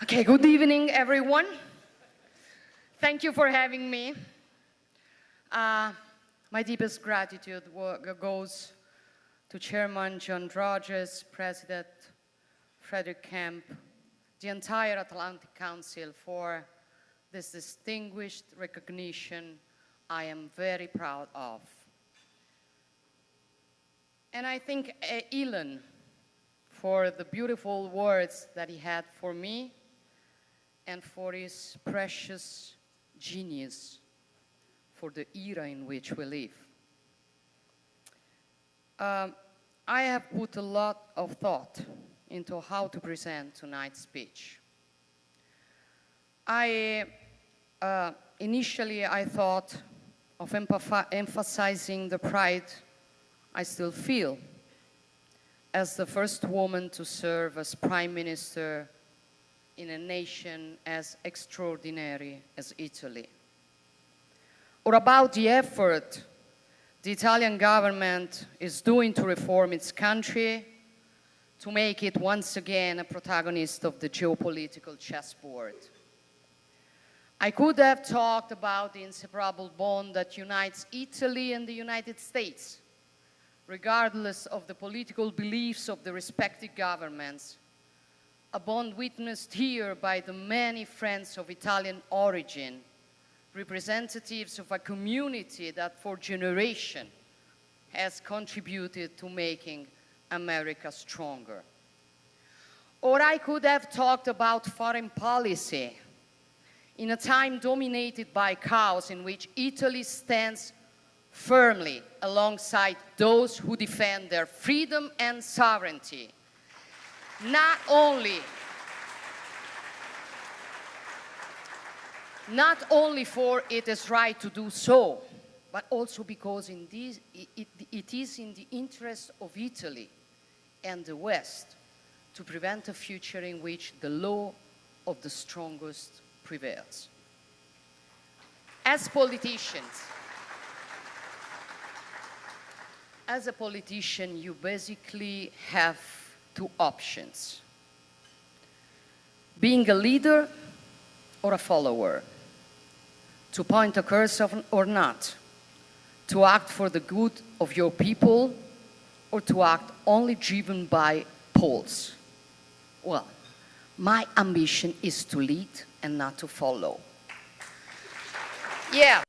Okay, good evening, everyone. Thank you for having me. My deepest gratitude goes to Chairman John Rogers, President Frederick Kemp, the entire Atlantic Council for this distinguished recognition I am very proud of. And I thank Elon for the beautiful words that he had for me and for his precious genius for the era in which we live. I have put a lot of thought into how to present tonight's speech. Initially, I thought of emphasizing the pride I still feel as the first woman to serve as Prime Minister in a nation as extraordinary as Italy. Or about the effort the Italian government is doing to reform its country, to make it once again a protagonist of the geopolitical chessboard. I could have talked about the inseparable bond that unites Italy and the United States, regardless of the political beliefs of the respective governments, a bond witnessed here by the many friends of Italian origin, representatives of a community that for generations has contributed to making America stronger. Or I could have talked about foreign policy in a time dominated by chaos in which Italy stands firmly alongside those who defend their freedom and sovereignty, not only for it is right to do so, but also because it is in the interest of Italy and the West to prevent a future in which the law of the strongest prevails. As a politician, you basically have two options: being a leader or a follower, to point a cursor or not, to act for the good of your people or to act only driven by polls. Well, my ambition is to lead and not to follow. Yeah.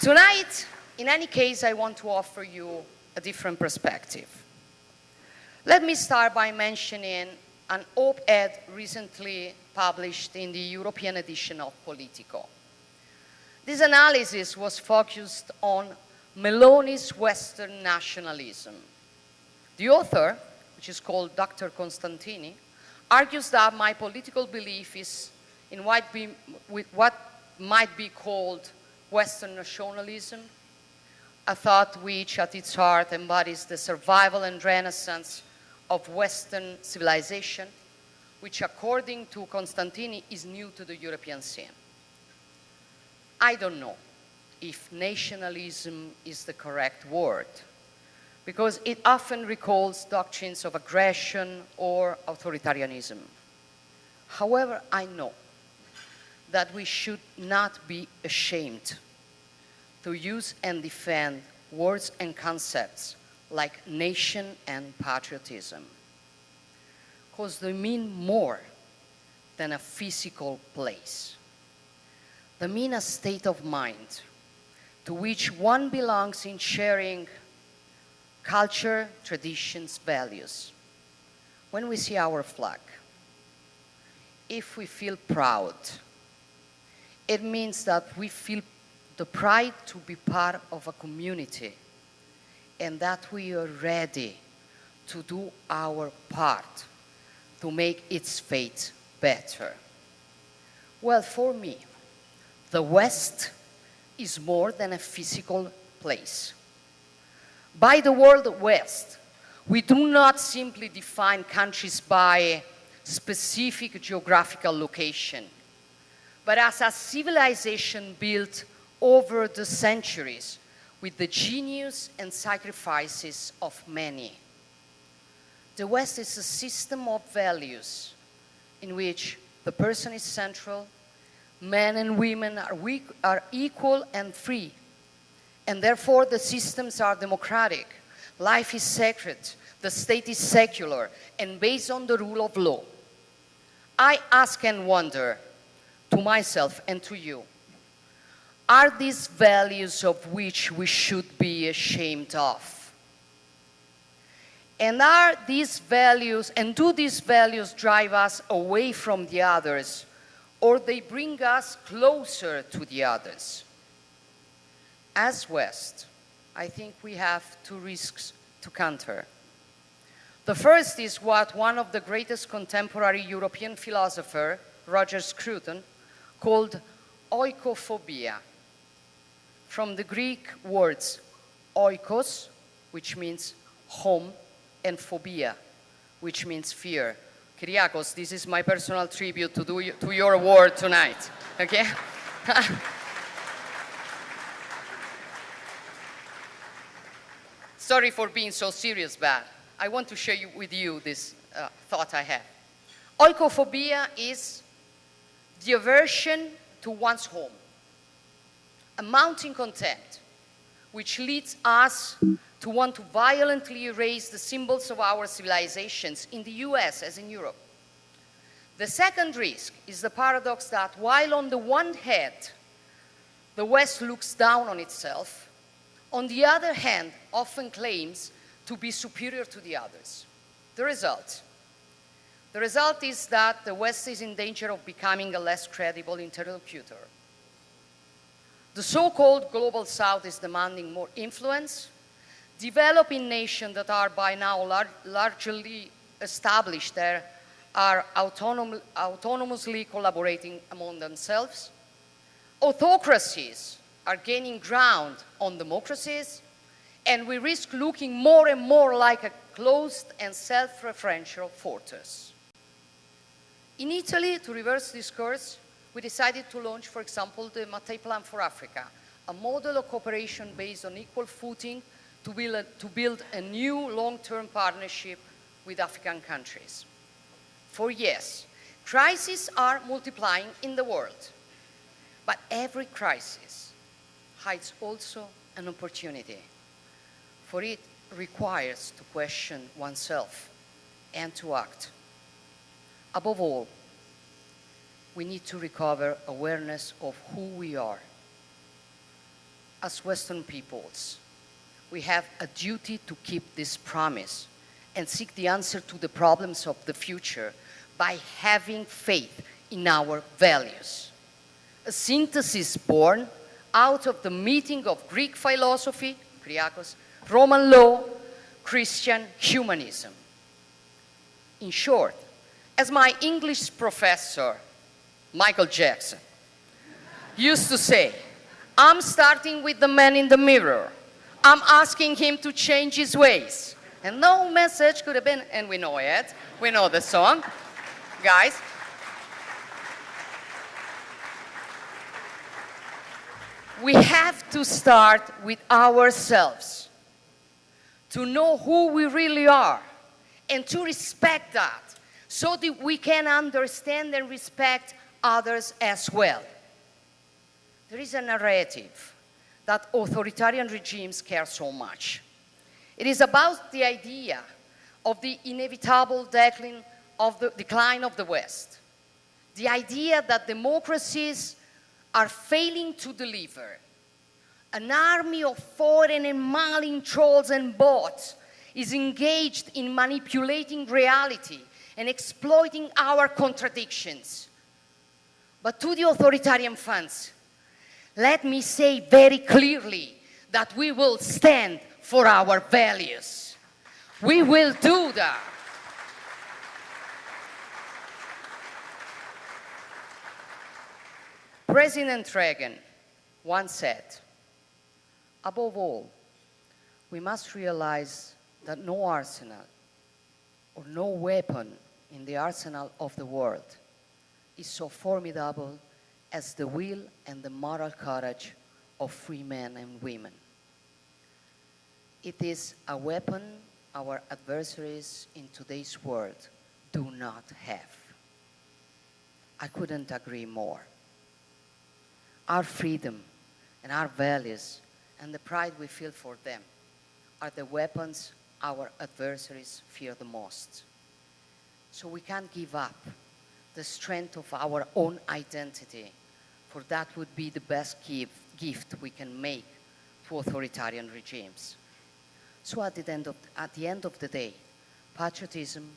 Tonight, in any case, I want to offer you a different perspective. Let me start by mentioning an op-ed recently published in the European edition of Politico. This analysis was focused on Meloni's Western nationalism. The author, which is called Dr. Constantini, argues that my political belief is in what might be called Western nationalism, a thought which at its heart embodies the survival and renaissance of Western civilization, which according to Constantini is new to the European scene. I don't know if nationalism is the correct word, because it often recalls doctrines of aggression or authoritarianism. However, I know that we should not be ashamed to use and defend words and concepts like nation and patriotism, because they mean more than a physical place. They mean a state of mind to which one belongs in sharing culture, traditions, values. When we see our flag, if we feel proud, it means that we feel the pride to be part of a community and that we are ready to do our part to make its fate better. Well, for me, the West is more than a physical place. By the word West, we do not simply define countries by specific geographical location, but as a civilization built over the centuries with the genius and sacrifices of many. The West is a system of values in which the person is central, men and women are equal and free, and therefore the systems are democratic. Life is sacred, the state is secular, and based on the rule of law. I ask and wonder to myself and to you, are these values of which we should be ashamed of? And are these values, and do these values drive us away from the others, or they bring us closer to the others? As West, I think we have two risks to counter. The first is what one of the greatest contemporary European philosophers, Roger Scruton, called oikophobia, from the Greek words oikos, which means home, and phobia, which means fear. Kyriakos, this is my personal tribute to your award tonight, okay? Sorry for being so serious, but I want to share with you this thought I have. Oikophobia is the aversion to one's home, a mounting contempt, which leads us to want to violently erase the symbols of our civilizations in the US as in Europe. The second risk is the paradox that while on the one hand, the West looks down on itself, on the other hand, often claims to be superior to the others. The result is that the West is in danger of becoming a less credible interlocutor. The so-called Global South is demanding more influence. Developing nations that are by now largely established there are autonomously collaborating among themselves. Autocracies are gaining ground on democracies, and we risk looking more and more like a closed and self-referential fortress. In Italy, to reverse this course, we decided to launch, for example, the Mattei Plan for Africa, a model of cooperation based on equal footing to build a new long-term partnership with African countries. For yes, crises are multiplying in the world, but every crisis hides also an opportunity, for it requires to question oneself and to act. Above all, we need to recover awareness of who we are. As Western peoples, we have a duty to keep this promise and seek the answer to the problems of the future by having faith in our values. A synthesis born out of the meeting of Greek philosophy, Kyriakos, Roman law, Christian humanism. In short, as my English professor, Michael Jackson, used to say, I'm starting with the man in the mirror. I'm asking him to change his ways. And no message could have been, and we know it, we know the song, guys. We have to start with ourselves, to know who we really are, and to respect that, so that we can understand and respect others as well. There is a narrative that authoritarian regimes care so much. It is about the idea of the inevitable decline of the West, the idea that democracies are failing to deliver. An army of foreign and malign trolls and bots is engaged in manipulating reality and exploiting our contradictions. But to the authoritarian funds, let me say very clearly that we will stand for our values. We will do that. President Reagan once said, above all, we must realize that no arsenal or no weapon in the arsenal of the world is so formidable as the will and the moral courage of free men and women. It is a weapon our adversaries in today's world do not have. I couldn't agree more. Our freedom and our values and the pride we feel for them are the weapons our adversaries fear the most. So we can't give up the strength of our own identity, for that would be the best gift we can make to authoritarian regimes. So at the end of the day, patriotism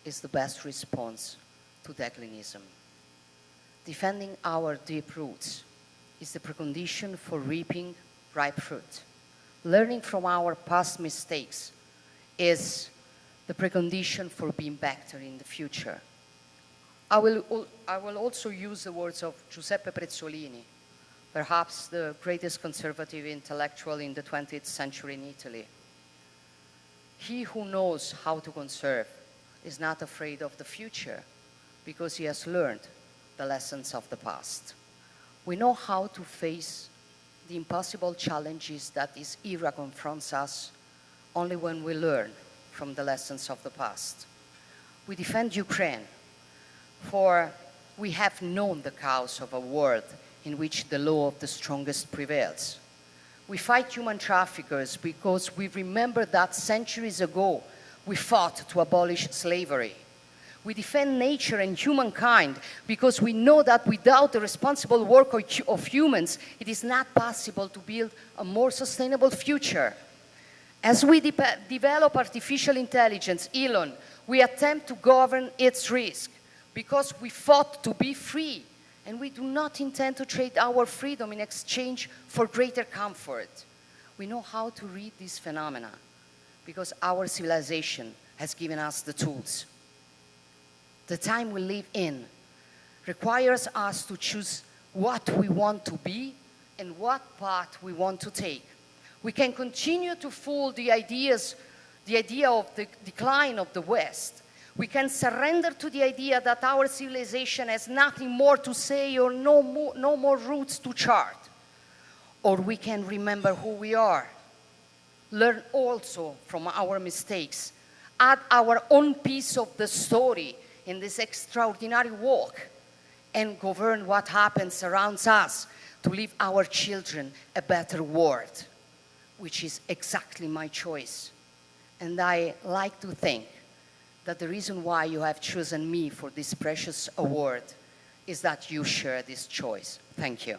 is the best response to declinism. Defending our deep roots is the precondition for reaping ripe fruit. Learning from our past mistakes is the precondition for being better in the future. I will also use the words of Giuseppe Prezzolini, perhaps the greatest conservative intellectual in the 20th century in Italy. He who knows how to conserve is not afraid of the future because he has learned the lessons of the past. We know how to face the impossible challenges that this era confronts us only when we learn from the lessons of the past. We defend Ukraine, for we have known the chaos of a world in which the law of the strongest prevails. We fight human traffickers because we remember that centuries ago we fought to abolish slavery. We defend nature and humankind because we know that without the responsible work of humans, it is not possible to build a more sustainable future. As we develop artificial intelligence, Elon, we attempt to govern its risk because we fought to be free, and we do not intend to trade our freedom in exchange for greater comfort. We know how to read these phenomena because our civilization has given us the tools. The time we live in requires us to choose what we want to be and what path we want to take. We can continue to fool the idea of the decline of the West. We can surrender to the idea that our civilization has nothing more to say or no more routes to chart. Or we can remember who we are, learn also from our mistakes, add our own piece of the story in this extraordinary walk, and govern what happens around us to leave our children a better world, which is exactly my choice. And I like to think that the reason why you have chosen me for this precious award is that you share this choice. Thank you.